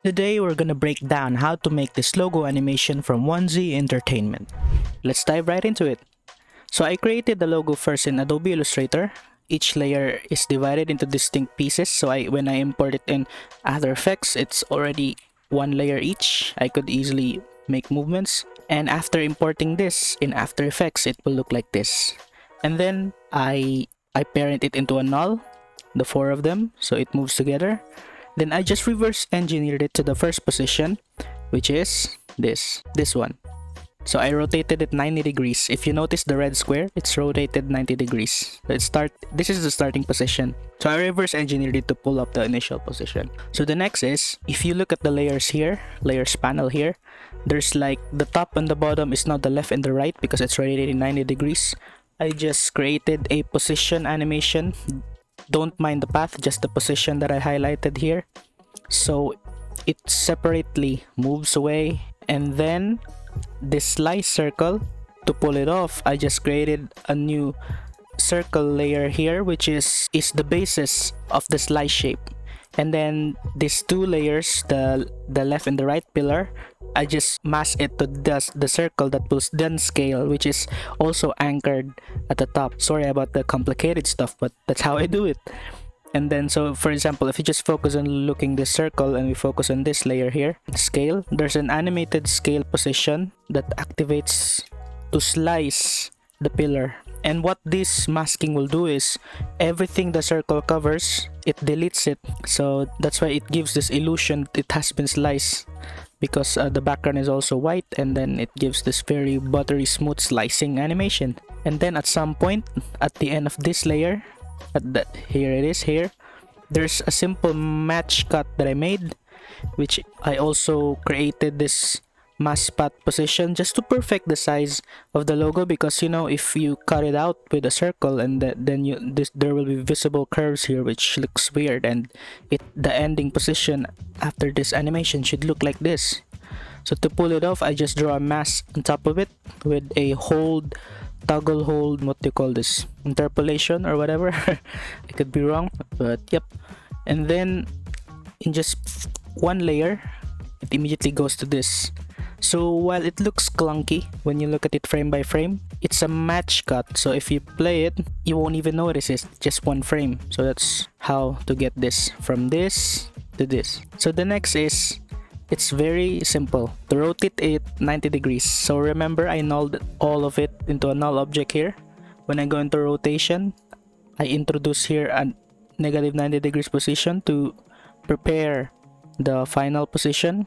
Today we're gonna break down how to make this logo animation from 1Z Entertainment. Let's dive right into it. So I created the logo first in Adobe Illustrator. Each layer is divided into distinct pieces, so when I import it in After Effects, it's already one layer each. I could easily make movements, and after importing this in After Effects, it will look like this. And then I parent it into a null, the four of them, so it moves together. Then I just reverse engineered it to the first position, which is this one. So I rotated it 90 degrees. If you notice the red square, it's rotated 90 degrees. This is the starting position. So I reverse engineered it to pull up the initial position. So the next is, if you look at the layers here, layers panel here, there's like the top and the bottom is not the left and the right because it's rotated 90 degrees. I just created a position animation. Don't mind the path, just the position that I highlighted here. So it separately moves away, and then this slice circle, to pull it off, I just created a new circle layer here, which is the basis of the slice shape. And then these two layers, the left and the right pillar, I just mask it to the circle that will then scale, which is also anchored at the top. Sorry about the complicated stuff, but that's how I do it. And then, so for example, if you just focus on looking this circle and we focus on this layer here, scale, there's an animated scale position that activates to slice the pillar. And what this masking will do is, everything the circle covers, it deletes it. So that's why it gives this illusion it has been sliced, because the background is also white, and then it gives this very buttery smooth slicing animation. And then at some point at the end of this layer, here it is, here there's a simple match cut that I made, which I also created this mask path position just to perfect the size of the logo, because you know, if you cut it out with a circle and then there will be visible curves here, which looks weird, and the ending position after this animation should look like this. So to pull it off, I just draw a mask on top of it with a toggle hold, what do you call this, interpolation or whatever. I could be wrong, but yep. And then in just one layer, it immediately goes to this. So while it looks clunky when you look at it frame by frame, it's a match cut. So if you play it, you won't even notice it's just one frame. So that's how to get this from this to this. So the next is, it's very simple to rotate it 90 degrees. So remember, I nulled all of it into a null object here. When I go into rotation, I introduce here a negative 90 degrees position to prepare the final position,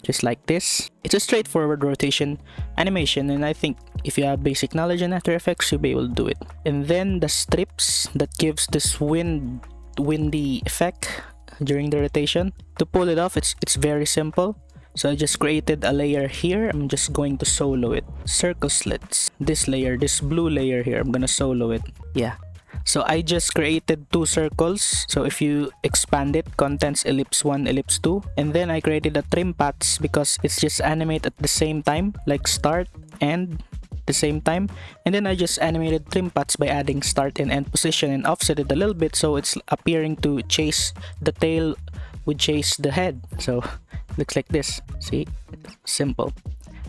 just like this. It's a straightforward rotation animation, and I think if you have basic knowledge in After Effects, you'll be able to do it. And then the strips that gives this windy effect during the rotation. To pull it off, it's very simple. So I just created a layer here. I'm just going to solo it. Circle slits. This layer, this blue layer here, I'm gonna solo it. Yeah. So I just created two circles. So if you expand it, contents ellipse 1, ellipse 2. And then I created a trim paths because it's just animate at the same time, like start, end, the same time. And then I just animated trim paths by adding start and end position and offset it a little bit, so it's appearing to chase the tail would chase the head. So it looks like this. See, simple.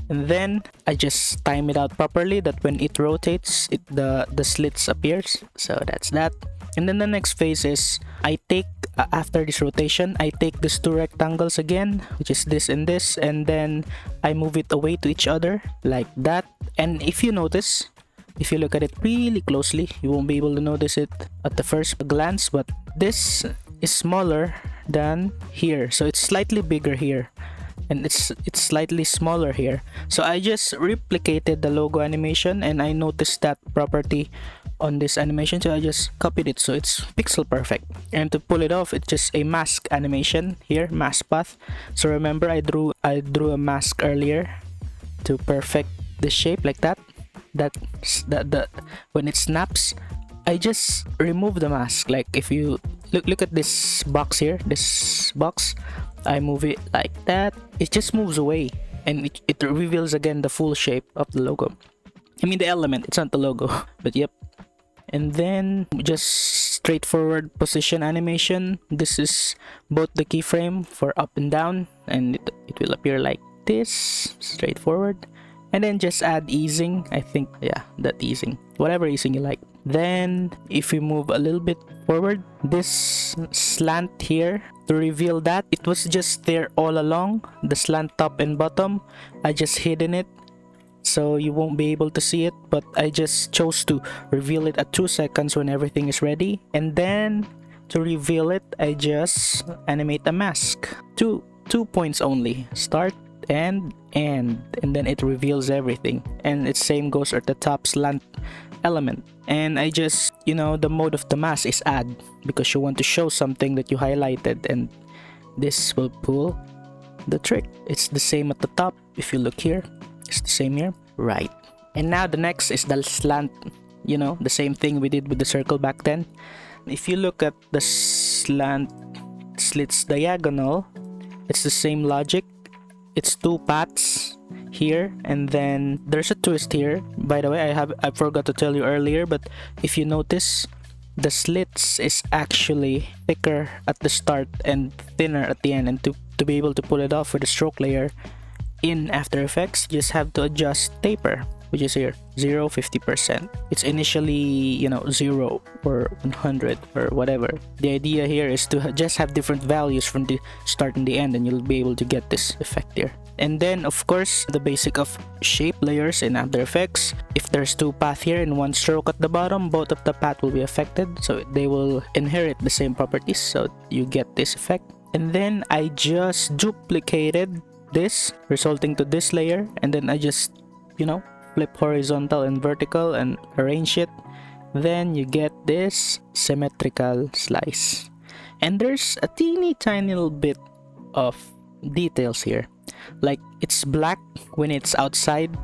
And then I just time it out properly that when it rotates, the slits appears. So that's that. And then the next phase is, I take after this rotation, I take these two rectangles again, which is this and this, and then I move it away to each other like that. And if you notice, if you look at it really closely, you won't be able to notice it at the first glance, but this is smaller than here. So it's slightly bigger here, and it's slightly smaller here. So I just replicated the logo animation, and I noticed that property on this animation, so I just copied it so it's pixel perfect. And to pull it off, it's just a mask animation here, mask path. So remember, I drew a mask earlier to perfect the shape like that. When it snaps, I just remove the mask. Like if you look at this box here, this box, I move it like that, it just moves away, and it reveals again the full shape of the logo. I mean the element, it's not the logo. But yep. And then just straightforward position animation. This is both the keyframe for up and down, and it will appear like this, straightforward. And then just add easing. I think, yeah, that easing, whatever easing you like. Then if we move a little bit forward, this slant here, to reveal that, it was just there all along, the slant top and bottom. I just hidden it so you won't be able to see it, but I just chose to reveal it at 2 seconds when everything is ready. And then to reveal it, I just animate a mask. Two points only, start and end, and then it reveals everything. And it same goes at the top slant element. And I just, the mode of the mask is add, because you want to show something that you highlighted, and this will pull the trick. It's the same at the top. If you look here, it's the same here, right? And now the next is the slant, the same thing we did with the circle back then. If you look at the slant slits diagonal, it's the same logic. It's 2 paths here, and then there's a twist here. By the way, I forgot to tell you earlier, but if you notice, the slits is actually thicker at the start and thinner at the end. And to be able to pull it off with the stroke layer in After Effects, you just have to adjust taper, which is here, 0, 50%. It's initially, 0 or 100 or whatever. The idea here is to just have different values from the start and the end, and you'll be able to get this effect here. And then, of course, the basic of shape layers in After Effects. If there's 2 paths here and 1 stroke at the bottom, both of the path will be affected, so they will inherit the same properties, so you get this effect. And then I just duplicated this, resulting to this layer, and then I just, flip horizontal and vertical and arrange it. Then you get this symmetrical slice. And there's a teeny tiny little bit of details here. Like, it's black when it's outside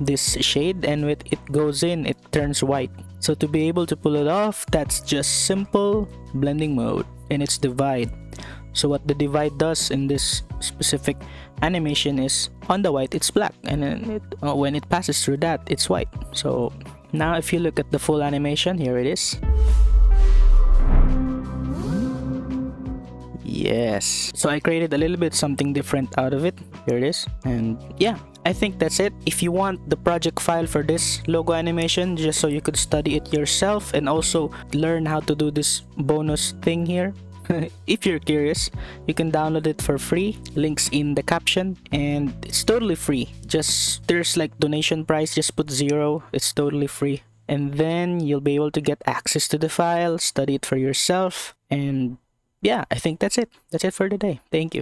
this shade, and when it goes in, it turns white. So to be able to pull it off, that's just simple blending mode, and it's divide. So what the divide does in this specific animation is, on the white it's black, and then when it passes through that, it's white. So now if you look at the full animation, here it is. Yes, so I created a little bit something different out of it. Here it is. And yeah, I think that's it. If you want the project file for this logo animation, just so you could study it yourself and also learn how to do this bonus thing here, if you're curious, you can download it for free. Links in the caption, and it's totally free. Just, there's like donation price, just put 0. It's totally free, and then you'll be able to get access to the file, study it for yourself. And yeah, I think that's it for today. Thank you.